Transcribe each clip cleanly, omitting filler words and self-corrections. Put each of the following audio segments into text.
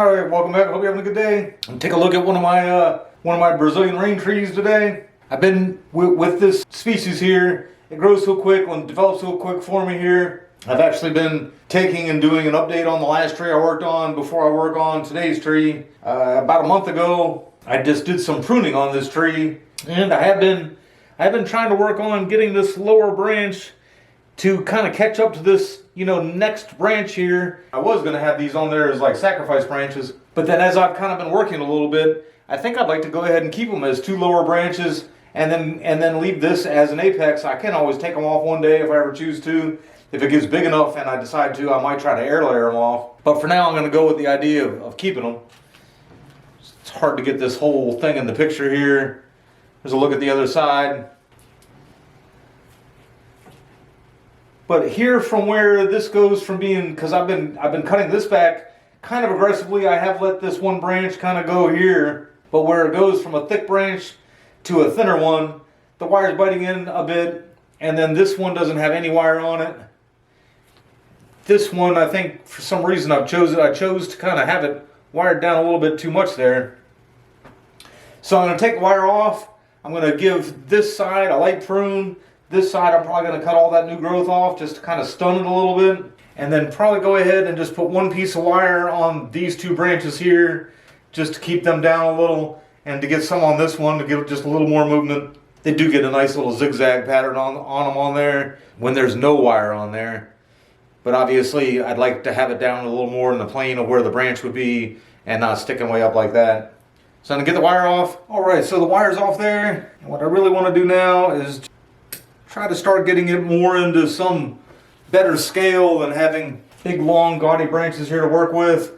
All right, welcome back. Hope you're having a good day. And take a look at one of my Brazilian rain trees today. I've been with this species here. It grows so quick and develops so quick for me here. I've actually been taking and doing an update on the last tree I worked on before I work on today's tree. About a month ago, I just did some pruning on this tree, and I've been trying to work on getting this lower branch to kind of catch up to this, next branch here. I was going to have these on there as like sacrifice branches, but then as I've kind of been working a little bit, I think I'd like to go ahead and keep them as two lower branches and then leave this as an apex. I can always take them off one day if I ever choose to. If it gets big enough and I decide to, I might try to air layer them off. But for now, I'm going to go with the idea of keeping them. It's hard to get this whole thing in the picture here. There's a look at the other side. But here from where this goes from being, because I've been cutting this back kind of aggressively, I have let this one branch kind of go here. But where it goes from a thick branch to a thinner one, the wire's biting in a bit, and then this one doesn't have any wire on it. This one, I think for some reason I chose to kind of have it wired down a little bit too much there. So I'm going to take the wire off. I'm going to give this side a light prune. This side I'm probably going to cut all that new growth off just to kind of stun it a little bit. And then probably go ahead and just put one piece of wire on these two branches here just to keep them down a little, and to get some on this one to give just a little more movement. They do get a nice little zigzag pattern on them on there when there's no wire on there. But obviously I'd like to have it down a little more in the plane of where the branch would be and not sticking way up like that. So I'm going to get the wire off. Alright, so the wire's off there. And what I really want to do now is try to start getting it more into some better scale than having big long gaudy branches here to work with.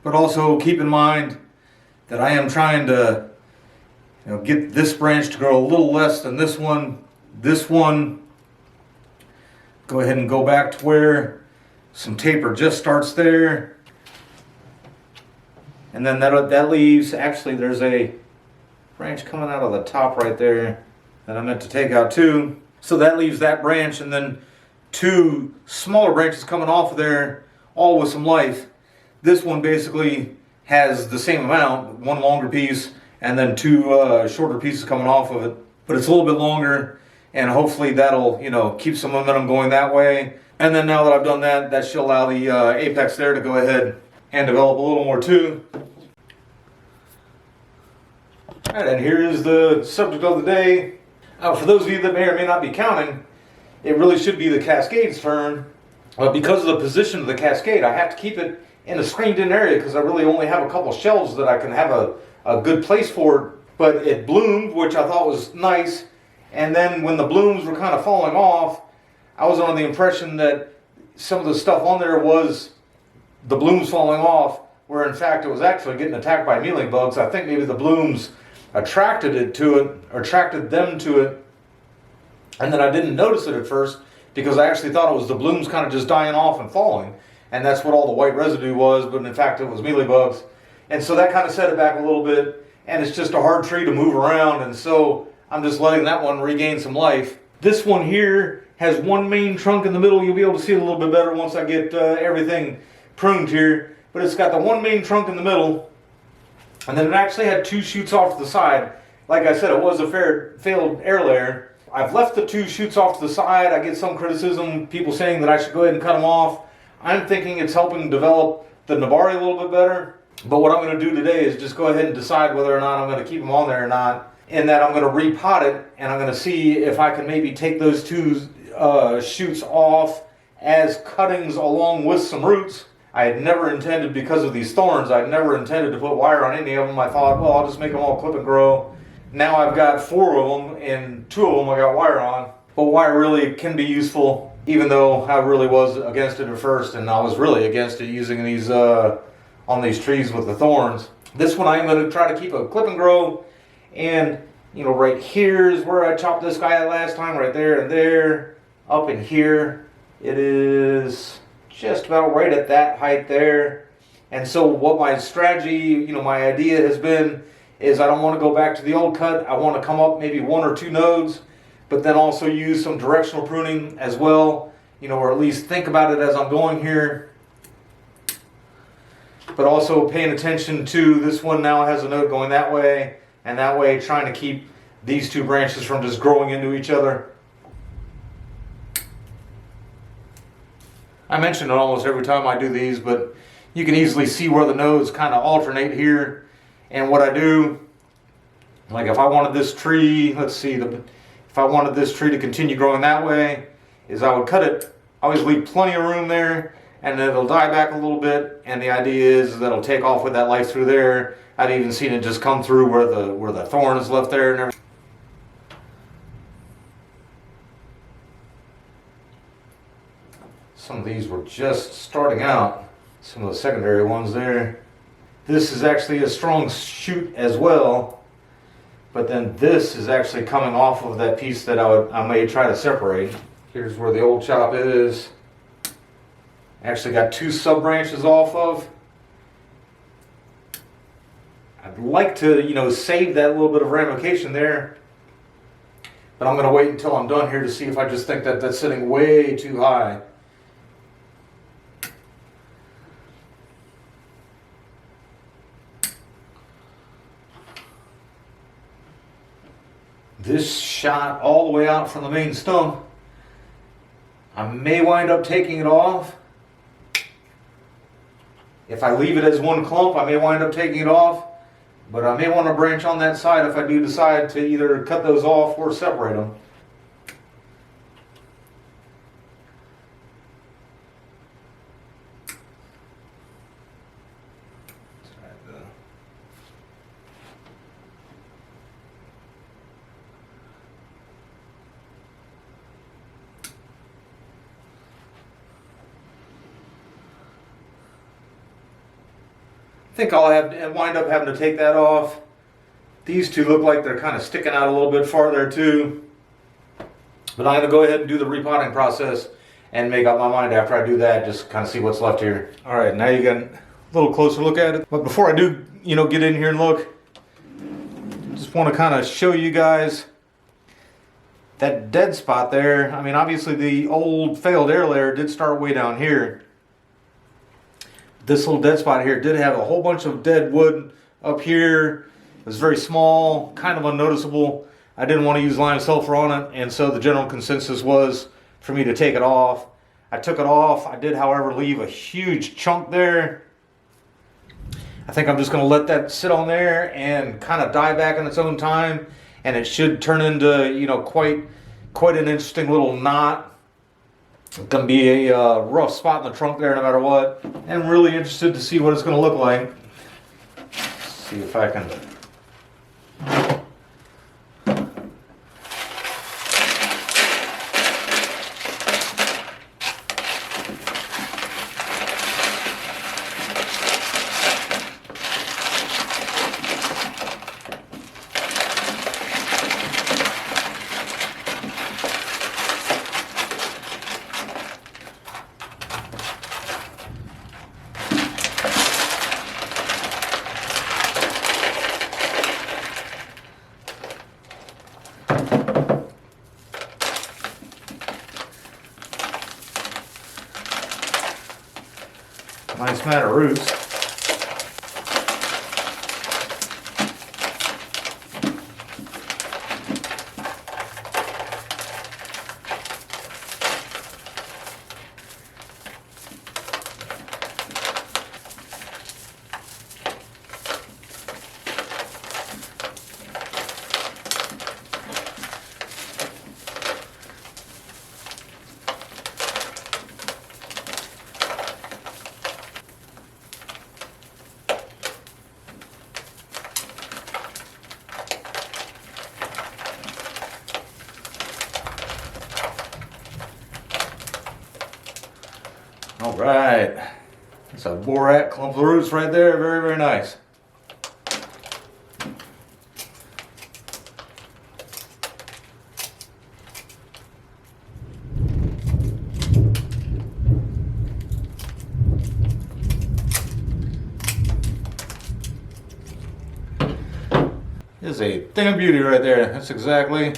But also keep in mind that I am trying to get this branch to grow a little less than this one. This one, go ahead and go back to where some taper just starts there. And then that leaves, actually there's a branch coming out of the top right there that I meant to take out too. So that leaves that branch and then two smaller branches coming off of there, all with some life. This one basically has the same amount, one longer piece and then two shorter pieces coming off of it. But it's a little bit longer, and hopefully that'll keep some momentum going that way. And then now that I've done that, that should allow the apex there to go ahead and develop a little more too. Alright, and here is the subject of the day. For those of you that may or may not be counting, it really should be the cascade's turn. Because of the position of the cascade, I have to keep it in a screened-in area because I really only have a couple shelves that I can have a good place for it. But it bloomed, which I thought was nice. And then when the blooms were kind of falling off, I was under the impression that some of the stuff on there was the blooms falling off, where in fact it was actually getting attacked by mealing bugs. I think maybe the blooms attracted them to it, and then I didn't notice it at first because I actually thought it was the blooms kind of just dying off and falling, and that's what all the white residue was, but in fact it was mealy bugs. And so that kind of set it back a little bit, and it's just a hard tree to move around, and so I'm just letting that one regain some life. This one here has one main trunk in the middle. You'll be able to see it a little bit better once I get everything pruned here, but it's got the one main trunk in the middle, and then it actually had two shoots off to the side. Like I said, it was a failed air layer. I've left the two shoots off to the side. I get some criticism, people saying that I should go ahead and cut them off. I'm thinking it's helping develop the Nabari a little bit better. But what I'm going to do today is just go ahead and decide whether or not I'm going to keep them on there or not. And that I'm going to repot it, and I'm going to see if I can maybe take those two shoots off as cuttings along with some roots. I had never intended, because of these thorns, I had never intended to put wire on any of them. I thought, well, I'll just make them all clip and grow. Now I've got 4 of them, and 2 of them I got wire on. But wire really can be useful, even though I really was against it at first, and I was really against it using these on these trees with the thorns. This one I'm going to try to keep a clip and grow, and right here is where I chopped this guy last time, right there and there. Up in here, it is just about right at that height there. And so what my strategy, my idea has been, is I don't want to go back to the old cut. I want to come up maybe 1 or 2 nodes, but then also use some directional pruning as well, you know, or at least think about it as I'm going here. But also paying attention to this one now has a node going that way and that way, trying to keep these two branches from just growing into each other. I mention it almost every time I do these, but you can easily see where the nodes kind of alternate here. And what I do, like if I wanted this tree, let's see, if I wanted this tree to continue growing that way, is I would cut it. I always leave plenty of room there, and then it'll die back a little bit. And the idea is that it'll take off with that life through there. I've even seen it just come through where the thorn is left there and everything. Some of these were just starting out. Some of the secondary ones there. This is actually a strong shoot as well, but then this is actually coming off of that piece that I may try to separate. Here's where the old chop is. Actually got two sub branches off of. I'd like to, you know, save that little bit of ramification there, but I'm going to wait until I'm done here to see if I just think that that's sitting way too high. This shot all the way out from the main stump. I may wind up taking it off. If I leave it as one clump, I may wind up taking it off. But I may want to branch on that side if I do decide to either cut those off or separate them. I think I'll wind up having to take that off. These two look like they're kind of sticking out a little bit farther too. But I'm going to go ahead and do the repotting process and make up my mind after I do that, just kind of see what's left here. All right, now you got a little closer look at it. But before I do, you know, get in here and look, just want to kind of show you guys that dead spot there. I mean, obviously the old failed air layer did start way down here. This little dead spot here did have a whole bunch of dead wood up here. It was very small, kind of unnoticeable. I didn't want to use lime sulfur on it, and so the general consensus was for me to take it off. I took it off. I did, however, leave a huge chunk there. I think I'm just going to let that sit on there and kind of die back in its own time, and it should turn into, you know, quite an interesting little knot. It's going to be a rough spot in the trunk there no matter what. And I'm really interested to see what it's going to look like. Let's see if I can... Nice mat of roots. All right, that's a borat clump of roots right there. Very, very nice. This is a thing of beauty right there. That's exactly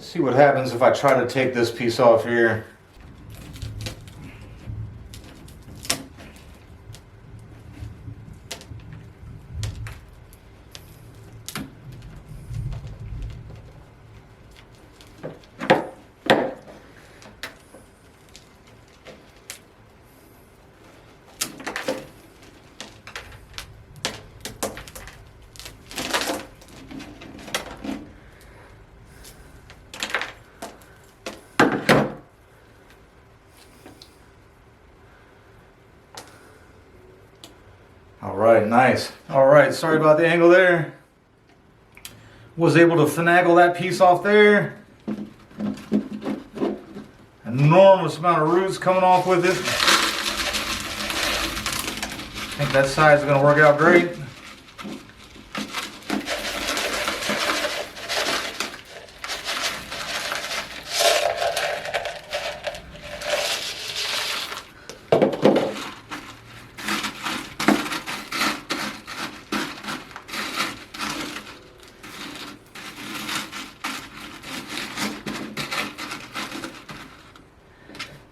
See what happens if I try to take this piece off here. All right, nice. All right, sorry about the angle there. Was able to finagle that piece off there. Enormous amount of roots coming off with it. I think that side's gonna work out great.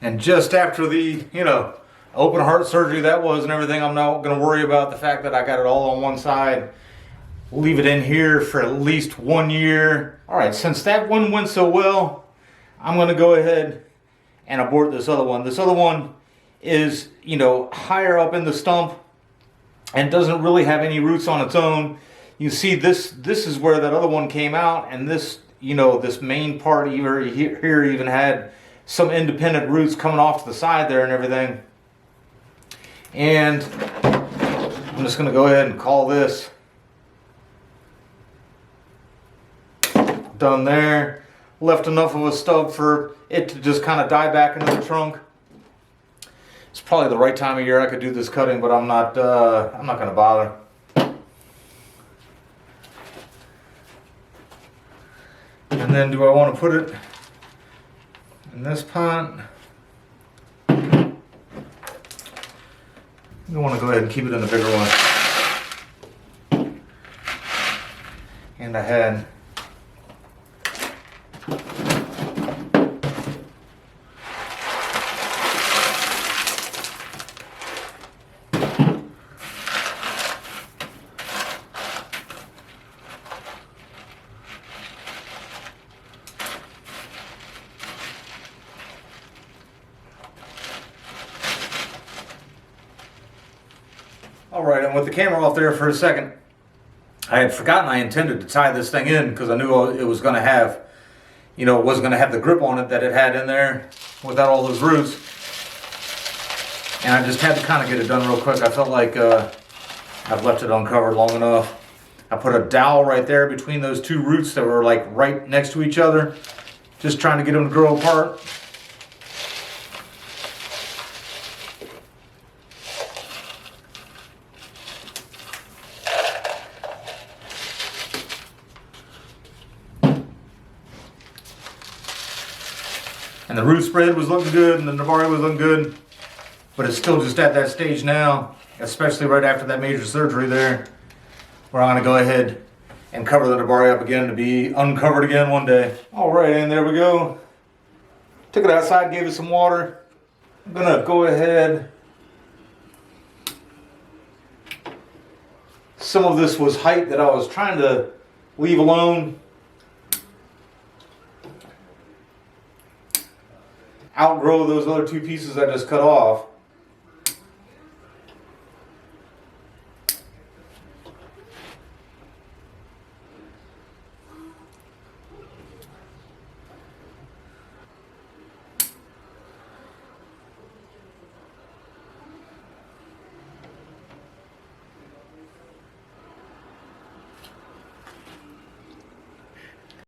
And just after the, open heart surgery that was and everything, I'm not going to worry about the fact that I got it all on one side. Leave it in here for at least 1 year. All right, since that one went so well, I'm going to go ahead and abort this other one. This other one is, higher up in the stump and doesn't really have any roots on its own. You see this is where that other one came out, and this, this main part here even had some independent roots coming off to the side there and everything. And I'm just going to go ahead and call this done there. Left enough of a stub for it to just kind of die back into the trunk. It's probably the right time of year I could do this cutting, but I'm not going to bother. And then do I want to put it in this pot? You want to go ahead and keep it in the bigger one. And ahead. Alright, and with the camera off there for a second, I had forgotten I intended to tie this thing in because I knew it was going to have, it wasn't going to have the grip on it that it had in there without all those roots. And I just had to kind of get it done real quick. I felt like I've left it uncovered long enough. I put a dowel right there between those two roots that were like right next to each other, just trying to get them to grow apart. And the root spread was looking good, and the Nebari was looking good, but it's still just at that stage now, especially right after that major surgery there, where I'm going to go ahead and cover the Nebari up again to be uncovered again one day. All right, and there we go. Took it outside, gave it some water. I'm going to go ahead. Some of this was height that I was trying to leave alone. Outgrow those other two pieces I just cut off.